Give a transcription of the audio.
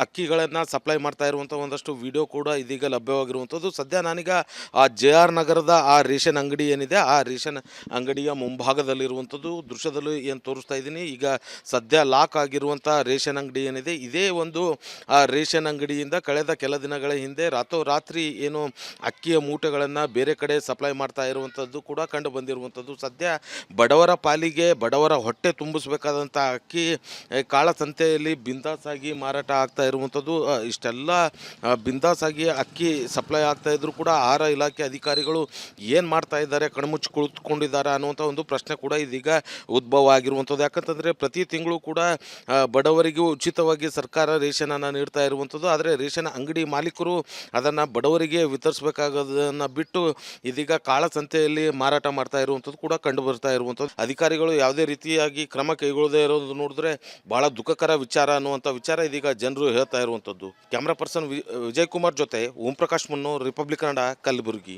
ಅಕ್ಕಿಗಳನ್ನು supply ಮಾಡ್ತಾ ಇರುವಂಥ ಒಂದಷ್ಟು ವಿಡಿಯೋ ಕೂಡ ಇದೀಗ ಲಭ್ಯವಾಗಿರುವಂಥದ್ದು. ಸದ್ಯ ನಾನೀಗ ಜೆ ಆರ್ ನಗರದ ಆ ರೇಷನ್ ಅಂಗಡಿ ಏನಿದೆ ಆ ರೇಷನ್ ಅಂಗಡಿಯ ಮುಂಭಾಗದಲ್ಲಿರುವಂಥದ್ದು ದೃಶ್ಯದಲ್ಲೂ ಏನು ತೋರಿಸ್ತಾ ಇದ್ದೀನಿ. ಈಗ ಸದ್ಯ ಲಾಕ್ ಆಗಿರುವಂಥ ರೇಷನ್ ಅಂಗಡಿ ಏನಿದೆ ಇದೇ ಒಂದು ರೇಷನ್ ಅಂಗಡಿಯಿಂದ ಕಳೆದ ಕೆಲ ದಿನಗಳ ಹಿಂದೆ ರಾತ್ರೋರಾತ್ರಿ ಏನು ಅಕ್ಕಿಯ ಮೂಟೆಗಳನ್ನು ಬೇರೆ ಕಡೆ ಸಪ್ಲೈ ಮಾಡ್ತಾ ಇರುವಂಥದ್ದು ಕೂಡ ಕಂಡು ಬಂದಿರುವಂಥದ್ದು. ಸದ್ಯ ಬಡವರ ಪಾಲಿಗೆ ಬಡವರ ಹೊಟ್ಟೆ ತುಂಬಿಸಬೇಕಾದಂಥ ಅಕ್ಕಿ ಕಾಳಸಂತೆಯಲ್ಲಿ ಬಿಂದಾಸಾಗಿ ಮಾರಾಟ ಆಗ್ತಾ ಇರುವಂಥದ್ದು. ಇಷ್ಟೆಲ್ಲ ಬಿಂದಾಸಾಗಿ ಅಕ್ಕಿ ಸಪ್ಲೈ ಆಗ್ತಾ ಇದ್ರೂ ಕೂಡ ಆಹಾರ ಇಲಾಖೆ ಅಧಿಕಾರಿಗಳು ಏನು ಮಾಡ್ತಾ ಇದ್ದಾರೆ, ಕಣ್ಮುಚ್ಚಿ ಕುಳಿತುಕೊಂಡಿದ್ದಾರೆ ಅನ್ನುವಂಥ ಒಂದು ಪ್ರಶ್ನೆ ಕೂಡ ಇದೀಗ ಉದ್ಭವ ಆಗಿರುವಂಥದ್ದು. ಯಾಕಂತಂದರೆ ಪ್ರತಿ ತಿಂಗಳು ಕೂಡ ಬಡವರಿಗೂ ಉಚಿತವಾಗಿ ಸರ್ಕಾರ ರೇಷನನ್ನು ನೀಡ್ತಾ ಇರುವಂಥದ್ದು. ಆದರೆ ರೇಷನ್ ಅಂಗಡಿ ಮಾಲೀಕರು ಅದನ್ನು ಬಡವರಿಗೆ ವಿತರಿಸಬೇಕಾಗೋದನ್ನು ಬಿಟ್ಟು ಇದೀಗ ಕಾಳಸಂತೆಯಲ್ಲಿ ಮಾರಾಟ ಮಾಡ್ತಾ ಇರುವಂಥದ್ದು ಕೂಡ ಕಂಡು ಬರ್ತಾ ಇರುವಂಥದ್ದು. ಅಧಿಕಾರಿಗಳು ಯಾವುದೇ ರೀತಿಯಾಗಿ ಕ್ರಮ ಕೈಗೊಳ್ಳದೇ ಇರೋದು ನೋಡಿದ್ರೆ ಬಹಳ ದುಃಖಕರ ವಿಚಾರ ಅನ್ನುವಂಥ ವಿಚಾರ ಇದೀಗ ಜನರು ಹೇಳ್ತಾ ಇರುವಂಥದ್ದು. ಕ್ಯಾಮ್ರಾ ಪರ್ಸನ್ ವಿಜಯ್ ಕುಮಾರ್ ಜೊತೆ ಓಂ ಪ್ರಕಾಶ್ ಮುನ್ನೂರ್, ರಿಪಬ್ಲಿಕ್ ಕನ್ನಡ, ಕಲಬುರಗಿ.